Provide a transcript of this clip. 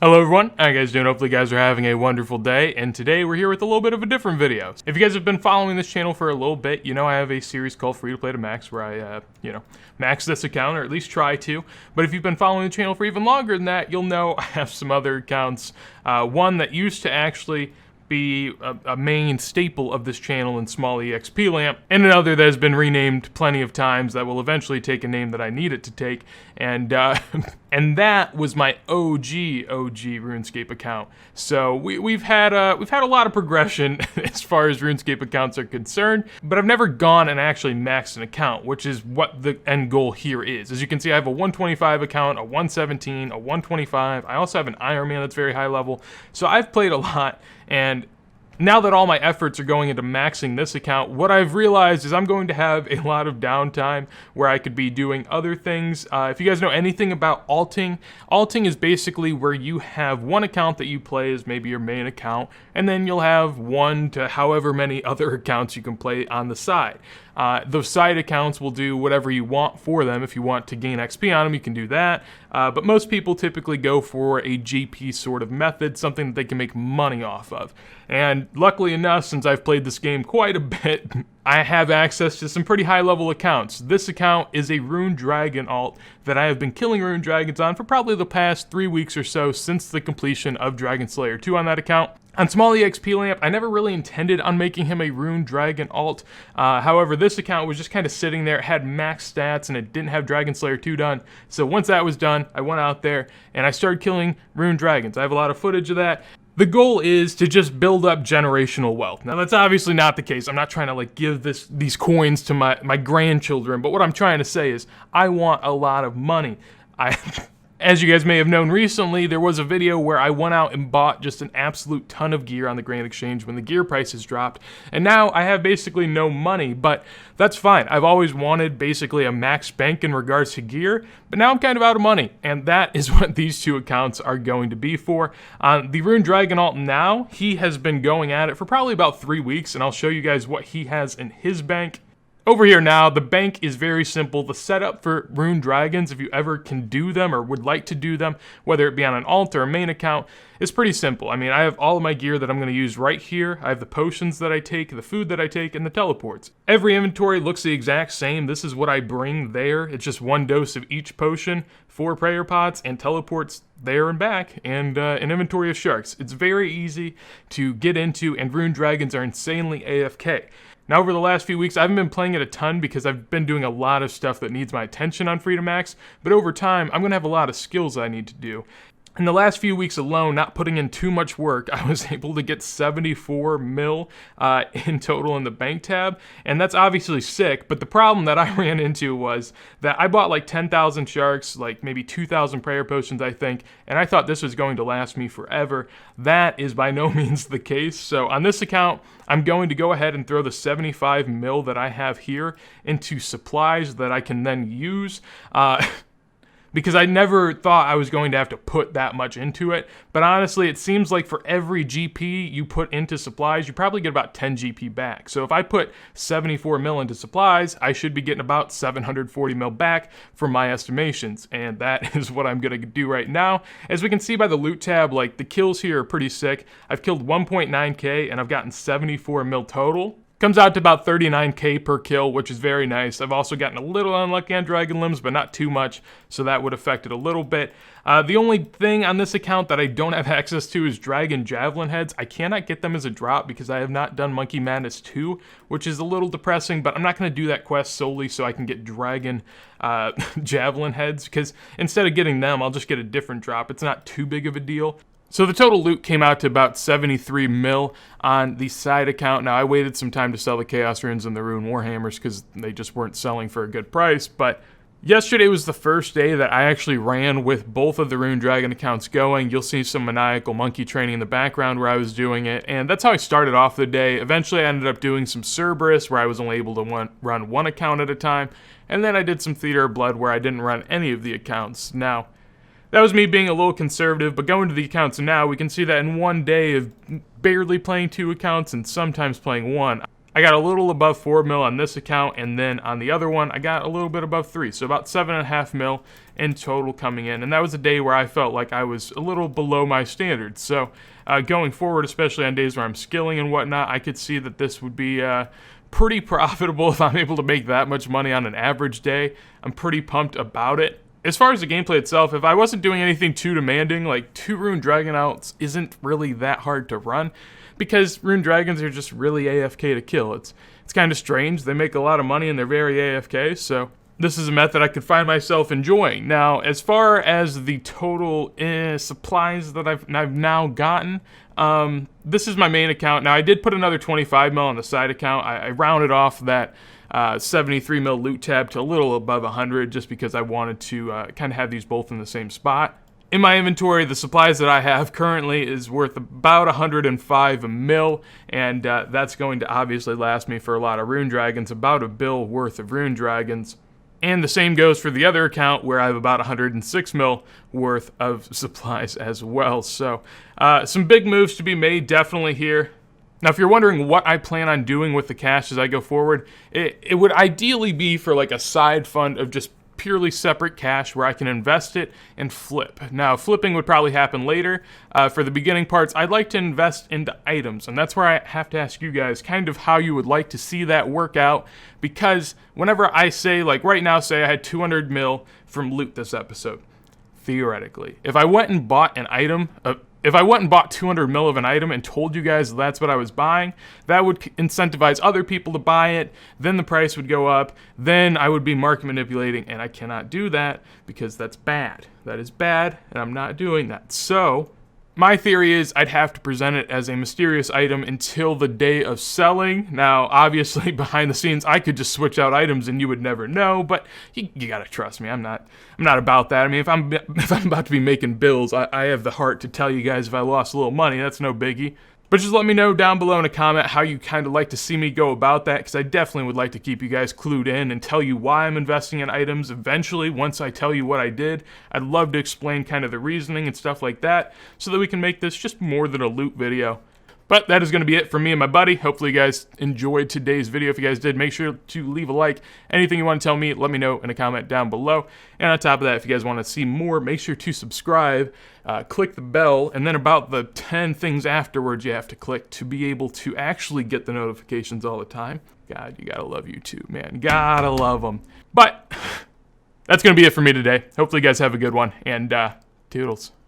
Hello everyone, how you guys doing? Hopefully you guys are having a wonderful day, and today we're here with a little bit of a different video. If you guys have been following this channel for a little bit, you know I have a series called Free to Play to Max where I, max this account, or at least try to. But if you've been following the channel for even longer than that, you'll know I have some other accounts. One that used to actually be a main staple of this channel in Smallexplamp, and another that has been renamed plenty of times that will eventually take a name that I need it to take, and and that was my OG RuneScape account. So we've had a lot of progression as far as RuneScape accounts are concerned, but I've never gone and actually maxed an account, which is what the end goal here is. As you can see, I have a 125 account, a 117, a 125. I also have an Iron Man that's very high level. So I've played a lot, and now that all my efforts are going into maxing this account, what I've realized is I'm going to have a lot of downtime where I could be doing other things. If you guys know anything about alting is basically where you have one account that you play as maybe your main account, and then you'll have one to however many other accounts you can play on the side. Those side accounts will do whatever you want for them. If you want to gain XP on them, you can do that. But most people typically go for a GP sort of method, something that they can make money off of. And luckily enough, since I've played this game quite a bit, I have access to some pretty high level accounts. This account is a Rune Dragon alt that I have been killing Rune Dragons on for probably the past 3 weeks or so since the completion of Dragon Slayer 2 on that account. On Smallexplamp, I never really intended on making him a Rune Dragon alt. However, this account was just kind of sitting there. It had max stats and it didn't have Dragon Slayer 2 done. So once that was done, I went out there and I started killing Rune Dragons. I have a lot of footage of that. The goal is to just build up generational wealth. Now that's obviously not the case. I'm not trying to give these coins to my grandchildren, but what I'm trying to say is I want a lot of money. As you guys may have known recently, there was a video where I went out and bought just an absolute ton of gear on the Grand Exchange when the gear prices dropped, and now I have basically no money, but that's fine. I've always wanted basically a max bank in regards to gear, but now I'm kind of out of money, and that is what these two accounts are going to be for. The Rune Dragon alt now, he has been going at it for probably about 3 weeks, and I'll show you guys what he has in his bank. Over here now, the bank is very simple. The setup for Rune Dragons, if you ever can do them or would like to do them, whether it be on an alt or a main account, is pretty simple. I mean, I have all of my gear that I'm going to use right here. I have the potions that I take, the food that I take, and the teleports. Every inventory looks the exact same. This is what I bring there. It's just 1 dose of each potion, 4 prayer pots, and teleports there and back, and an inventory of sharks. It's very easy to get into, and Rune Dragons are insanely AFK. Now, over the last few weeks, I haven't been playing it a ton because I've been doing a lot of stuff that needs my attention on Free to Max, but over time, I'm going to have a lot of skills I need to do. In the last few weeks alone, not putting in too much work, I was able to get 74 mil in total in the bank tab, and that's obviously sick, but the problem that I ran into was that I bought like 10,000 sharks, like maybe 2,000 prayer potions, I think, and I thought this was going to last me forever. That is by no means the case. So on this account, I'm going to go ahead and throw the 75 mil that I have here into supplies that I can then use. Because I never thought I was going to have to put that much into it. But honestly, it seems like for every GP you put into supplies, you probably get about 10 GP back. So if I put 74 mil into supplies, I should be getting about 740 mil back from my estimations. And that is what I'm going to do right now. As we can see by the loot tab, like the kills here are pretty sick. I've killed 1.9k and I've gotten 74 mil total. Comes out to about 39k per kill, which is very nice. I've also gotten a little unlucky on Dragon Limbs, but not too much, so that would affect it a little bit. The only thing on this account that I don't have access to is Dragon Javelin Heads. I cannot get them as a drop because I have not done Monkey Madness 2, which is a little depressing, but I'm not going to do that quest solely so I can get Dragon Javelin Heads, because instead of getting them, I'll just get a different drop. It's not too big of a deal. So the total loot came out to about 73 mil on the side account. Now, I waited some time to sell the Chaos Runes and the Rune Warhammers because they just weren't selling for a good price, but yesterday was the first day that I actually ran with both of the Rune Dragon accounts going. You'll see some maniacal monkey training in the background where I was doing it, and that's how I started off the day. Eventually, I ended up doing some Cerberus where I was only able to run one account at a time, and then I did some Theater of Blood where I didn't run any of the accounts. Now, that was me being a little conservative, but going to the accounts now, we can see that in one day of barely playing 2 accounts and sometimes playing 1, I got a little above 4 mil on this account, and then on the other one, I got a little bit above 3, so about 7.5 mil in total coming in. And that was a day where I felt like I was a little below my standards. So going forward, especially on days where I'm skilling and whatnot, I could see that this would be pretty profitable if I'm able to make that much money on an average day. I'm pretty pumped about it. As far as the gameplay itself, if I wasn't doing anything too demanding, like 2 Rune Dragonouts isn't really that hard to run, because Rune Dragons are just really AFK to kill. It's kind of strange. They make a lot of money and they're very AFK, so this is a method I could find myself enjoying. Now, as far as the total supplies that I've now gotten, this is my main account. Now, I did put another 25 mil on the side account. I rounded off that 73 mil loot tab to a little above 100 just because I wanted to kind of have these both in the same spot. In my inventory, the supplies that I have currently is worth about 105 mil, and that's going to obviously last me for a lot of Rune Dragons, about a bill worth of Rune Dragons. And the same goes for the other account where I have about 106 mil worth of supplies as well. So some big moves to be made definitely here. Now, if you're wondering what I plan on doing with the cash as I go forward, it would ideally be for like a side fund of just purely separate cash where I can invest it and flip. Now, flipping would probably happen later. For the beginning parts, I'd like to invest into items, and that's where I have to ask you guys kind of how you would like to see that work out, because whenever I say, like right now, say I had 200 mil from loot this episode, theoretically, if I went and bought an item, if I went and bought 200 mil of an item and told you guys that's what I was buying, that would incentivize other people to buy it, then the price would go up, then I would be market manipulating, and I cannot do that because that's bad. That is bad, and I'm not doing that. So my theory is I'd have to present it as a mysterious item until the day of selling. Now, obviously, behind the scenes, I could just switch out items and you would never know, but you gotta trust me. I'm not about that. I mean, if I'm about to be making bills, I have the heart to tell you guys if I lost a little money. That's no biggie. But just let me know down below in a comment how you kind of like to see me go about that, because I definitely would like to keep you guys clued in and tell you why I'm investing in items eventually once I tell you what I did. I'd love to explain kind of the reasoning and stuff like that so that we can make this just more than a loot video. But that is going to be it for me and my buddy. Hopefully you guys enjoyed today's video. If you guys did, make sure to leave a like. Anything you want to tell me, let me know in a comment down below. And on top of that, if you guys want to see more, make sure to subscribe, click the bell, and then about the 10 things afterwards you have to click to be able to actually get the notifications all the time. God, you gotta love YouTube, man. Gotta love them. But that's going to be it for me today. Hopefully you guys have a good one, and toodles.